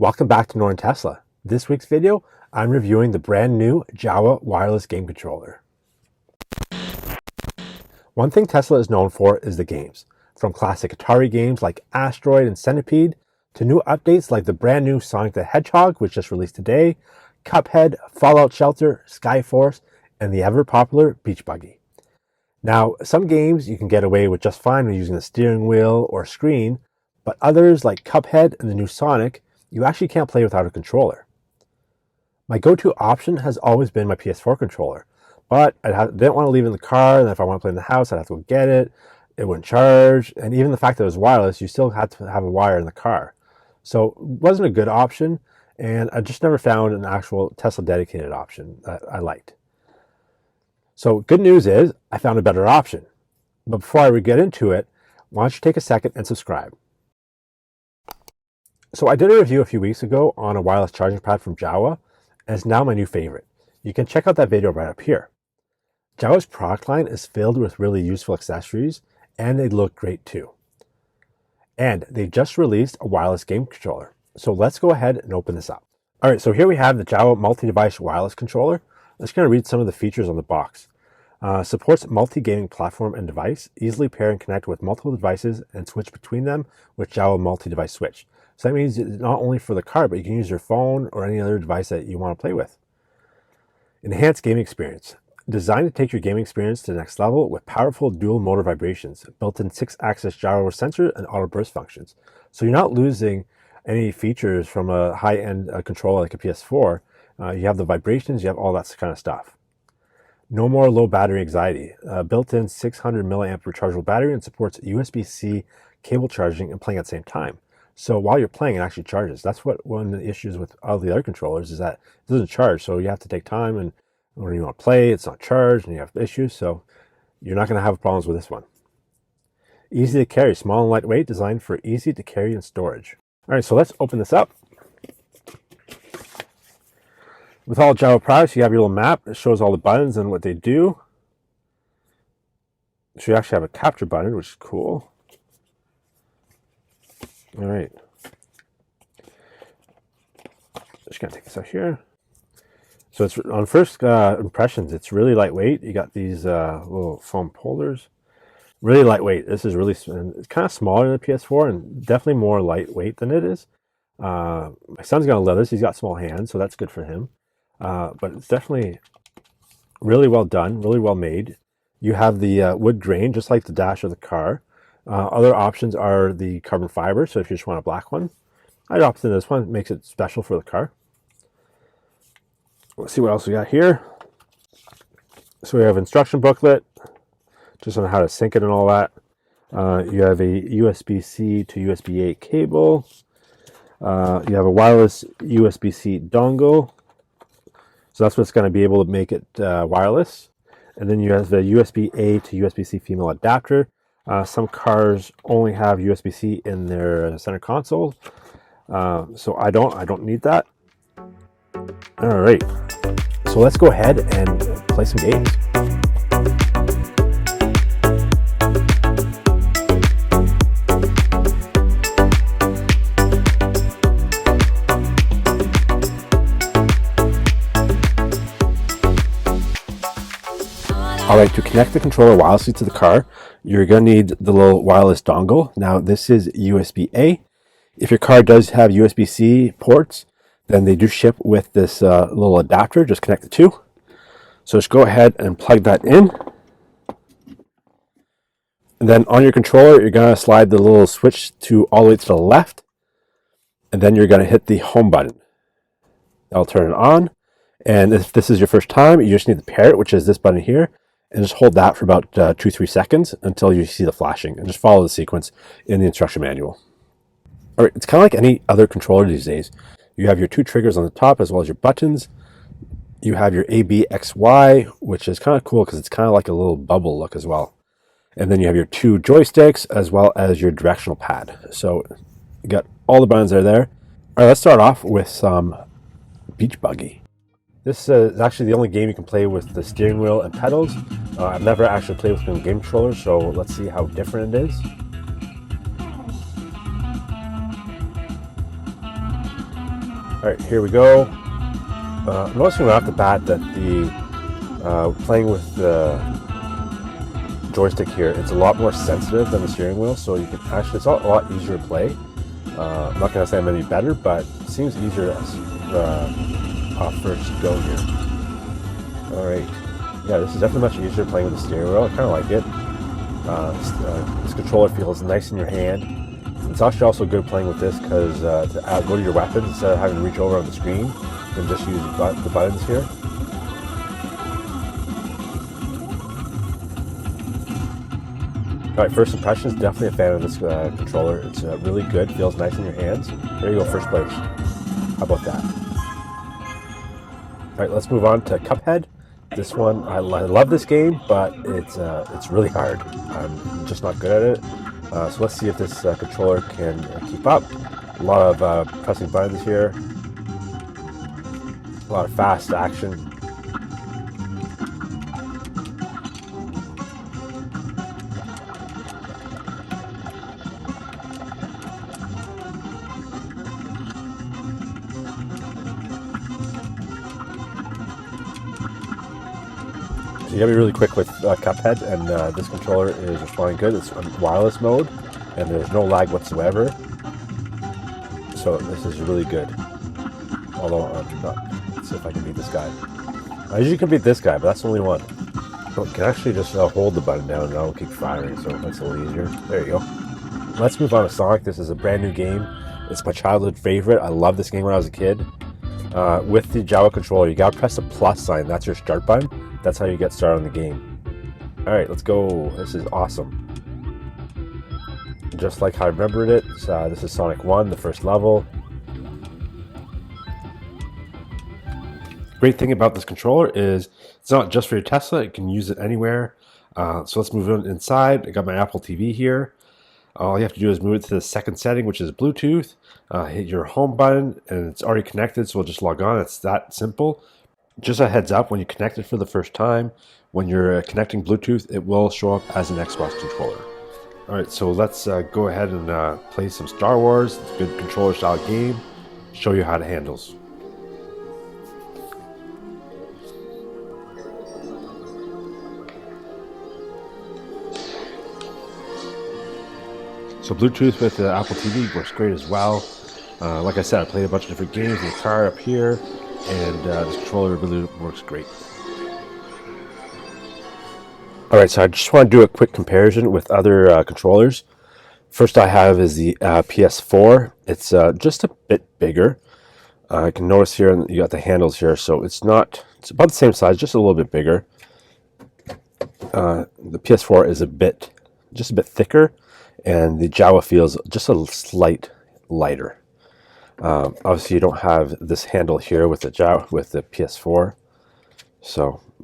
Welcome back to Norton Tesla. This week's video, I'm reviewing the brand new Jowua wireless game controller. One thing Tesla is known for is the games. From classic Atari games like Asteroid and Centipede, to new updates like the brand new Sonic the Hedgehog, which just released today, Cuphead, Fallout Shelter, Skyforce, and the ever-popular Beach Buggy. Now, some games you can get away with just fine when using the steering wheel or screen, but others like Cuphead and the new Sonic, you actually can't play without a controller. My go-to option has always been my PS4 controller, but I didn't want to leave it in the car, and if I want to play in the house, I'd have to go get it. It wouldn't charge, and even the fact that it was wireless, you still had to have a wire in the car. So it wasn't a good option, and I just never found an actual Tesla dedicated option that I liked. So good news is, I found a better option. But before I get into it, why don't you take a second and subscribe. So I did a review a few weeks ago on a wireless charging pad from Jowua, and it's now my new favorite. You can check out that video right up here. Jowua's product line is filled with really useful accessories, and they look great too. And they just released a wireless game controller. So let's go ahead and open this up. All right, so here we have the Jowua multi-device wireless controller. I'm just going to read some of the features on the box. Supports multi-gaming platform and device, easily pair and connect with multiple devices and switch between them with Jowua multi-device switch. So that means it's not only for the car, but you can use your phone or any other device that you want to play with. Enhanced gaming experience. Designed to take your gaming experience to the next level with powerful dual motor vibrations, built-in 6-axis gyro sensor and auto burst functions. So you're not losing any features from a high-end controller like a PS4. You have the vibrations, you have all that kind of stuff. No more low battery anxiety. Built-in 600 milliamp rechargeable battery and supports USB-C cable charging and playing at the same time. So while you're playing, it actually charges. That's what one of the issues with all the other controllers is that it doesn't charge. So you have to take time, and when you want to play, it's not charged, and you have issues. So you're not going to have problems with this one. Easy to carry, small and lightweight, designed for easy to carry and storage. All right, so let's open this up. With all Jowua products, you have your little map. It shows all the buttons and what they do. So you actually have a capture button, which is cool. All right. Just gonna take this out here. So it's on first impressions, it's really lightweight. You got these little foam holders. Really lightweight. This is really, it's kind of smaller than the PS4 and definitely more lightweight than it is. My son's gonna love this. He's got small hands, so that's good for him. But it's definitely really well done, really well made. You have the wood grain, just like the dash of the car. Other options are the carbon fiber, so if you just want a black one. I'd opt in this one, it makes it special for the car. Let's see what else we got here. So we have instruction booklet, just on how to sync it and all that. You have a USB-C to USB-A cable. You have a wireless USB-C dongle. So that's what's going to be able to make it wireless. And then you have the USB-A to USB-C female adapter. Some cars only have USB-C in their center console. So I don't need that. All right. So let's go ahead and play some games. All right, to connect the controller wirelessly to the car, you're going to need the little wireless dongle. Now, this is USB-A. If your car does have USB-C ports, then they do ship with this little adapter. Just connect the two. So just go ahead and plug that in. And then on your controller, you're going to slide the little switch to all the way to the left. And then you're going to hit the home button. That'll turn it on. And if this is your first time, you just need to pair it, which is this button here. And just hold that for about 2-3 seconds until you see the flashing, and just follow the sequence in the instruction manual. All right, it's kind of like any other controller these days. You have your two triggers on the top as well as your buttons. You have your A, B, X, Y, which is kind of cool because it's kind of like a little bubble look as well. And then you have your two joysticks as well as your directional pad. So you got all the buttons that are there. All right, let's start off with some Beach Buggy. This is actually the only game you can play with the steering wheel and pedals. I've never actually played with a game controller, so let's see how different it is. Alright, here we go. Noticing right off the bat that the playing with the joystick here, it's a lot more sensitive than the steering wheel, so you can actually, it's a lot easier to play. I'm not going to say I'm any better, but it seems easier as first go here. Alright, yeah, this is definitely much easier playing with the steering wheel. I kind of like it. This controller feels nice in your hand. It's actually also good playing with this because to go to your weapons instead of having to reach over on the screen, you can just use the buttons here. Alright, first impressions, definitely a fan of this controller. It's really good, feels nice in your hands. There you go, first place. How about that? Alright, let's move on to Cuphead. This one, I love this game, but it's really hard. I'm just not good at it. So let's see if this controller can keep up. A lot of pressing buttons here. A lot of fast action. So you gotta be really quick with Cuphead, and this controller is responding good. It's on wireless mode, and there's no lag whatsoever. So this is really good. Although I'm not. Let's see if I can beat this guy. I usually can beat this guy, but that's the only one. So I can actually just hold the button down and I'll keep firing, so that's a little easier. There you go. Let's move on to Sonic. This is a brand new game. It's my childhood favorite. I loved this game when I was a kid. With the Jowua controller, you gotta press the plus sign. That's your start button. That's how you get started on the game. Alright, let's go. This is awesome. Just like how I remembered it. This is Sonic 1, the first level. Great thing about this controller is it's not just for your Tesla. You can use it anywhere. So let's move on inside. I got my Apple TV here. All you have to do is move it to the second setting, which is Bluetooth. Hit your home button, and it's already connected, so we'll just log on. It's that simple. Just a heads up, when you connect it for the first time, when you're connecting Bluetooth, it will show up as an Xbox controller. Alright, so let's go ahead and play some Star Wars. It's a good controller style game. Show you how it handles. So Bluetooth with the Apple TV works great as well. Like I said, I played a bunch of different games in the car up here, and this controller really works great. Alright, so I just want to do a quick comparison with other controllers. First I have is the PS4. It's just a bit bigger. I can notice here you got the handles here, so it's about the same size, just a little bit bigger. The PS4 is just a bit thicker, and the Jowua feels just a slight lighter. Obviously, you don't have this handle here with the PS4,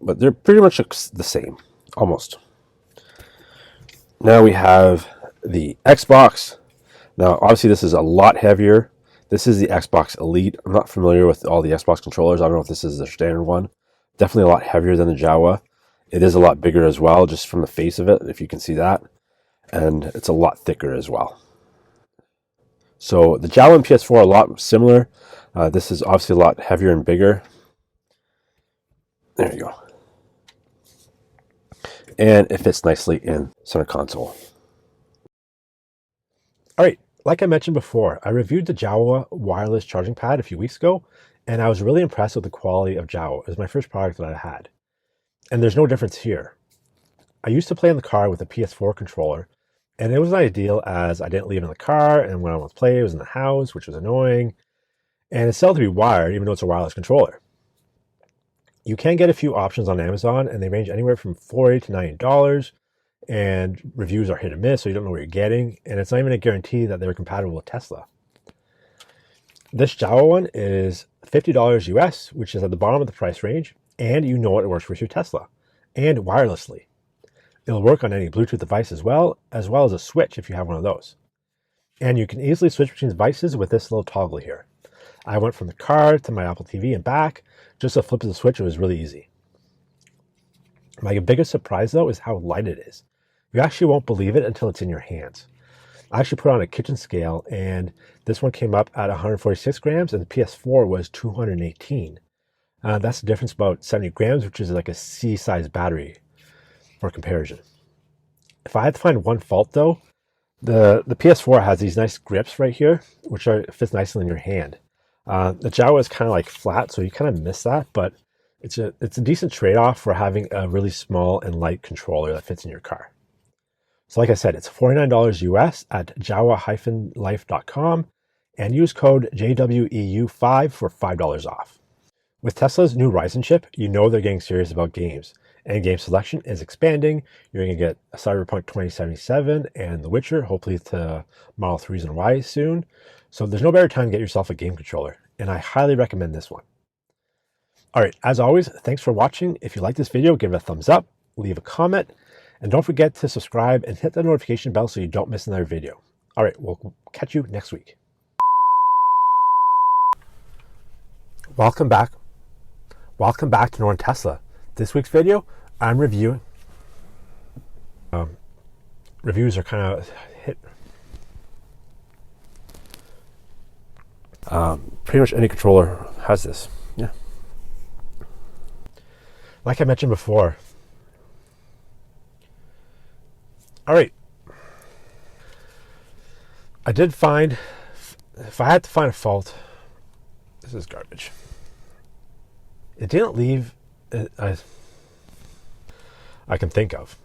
but they're pretty much the same, almost. Now we have the Xbox. Now, obviously, this is a lot heavier. This is the Xbox Elite. I'm not familiar with all the Xbox controllers. I don't know if this is the standard one. Definitely a lot heavier than the Jowua. It is a lot bigger as well, just from the face of it, if you can see that. And it's a lot thicker as well. So the Jowua and PS4 are a lot similar. This is obviously a lot heavier and bigger. There you go. And it fits nicely in center console. Alright, like I mentioned before, I reviewed the Jowua wireless charging pad a few weeks ago, and I was really impressed with the quality of Jowua. It was my first product that I had. And there's no difference here. I used to play in the car with a PS4 controller, and it wasn't ideal as I didn't leave it in the car, and when I wanted to play, it was in the house, which was annoying. And it's still to be wired, even though it's a wireless controller. You can get a few options on Amazon, and they range anywhere from $40 to $90, and reviews are hit or miss, so you don't know what you're getting, and it's not even a guarantee that they're compatible with Tesla. This Jowua one is $50 US, which is at the bottom of the price range, and you know it works with your Tesla, and wirelessly. It'll work on any Bluetooth device as well as a switch if you have one of those. And you can easily switch between devices with this little toggle here. I went from the car to my Apple TV and back. Just a flip of the switch, it was really easy. My biggest surprise though is how light it is. You actually won't believe it until it's in your hands. I actually put on a kitchen scale, and this one came up at 146 grams, and the PS4 was 218. That's the difference, about 70 grams, which is like a C-size battery for comparison. If I had to find one fault, though, the PS4 has these nice grips right here, which fits nicely in your hand. The Jowua is kind of like flat, so you kind of miss that, but it's a decent trade-off for having a really small and light controller that fits in your car. So like I said, it's $49 US at jowua-life.com, and use code JWEU5 for $5 off. With Tesla's new Ryzen chip, you know they're getting serious about games, and game selection is expanding. You're going to get Cyberpunk 2077 and The Witcher, hopefully to Model 3s and Ys soon. So there's no better time to get yourself a game controller, and I highly recommend this one. All right, as always, thanks for watching. If you like this video, give it a thumbs up, leave a comment, and don't forget to subscribe and hit the notification bell so you don't miss another video. All right, we'll catch you next week. Welcome back. Welcome back to Northern Tesla. This week's video, I'm reviewing. Reviews are kind of hit. Pretty much any controller has this. Yeah. Like I mentioned before. All right. I did find, if I had to find a fault, this is garbage. It didn't leave, I can think of.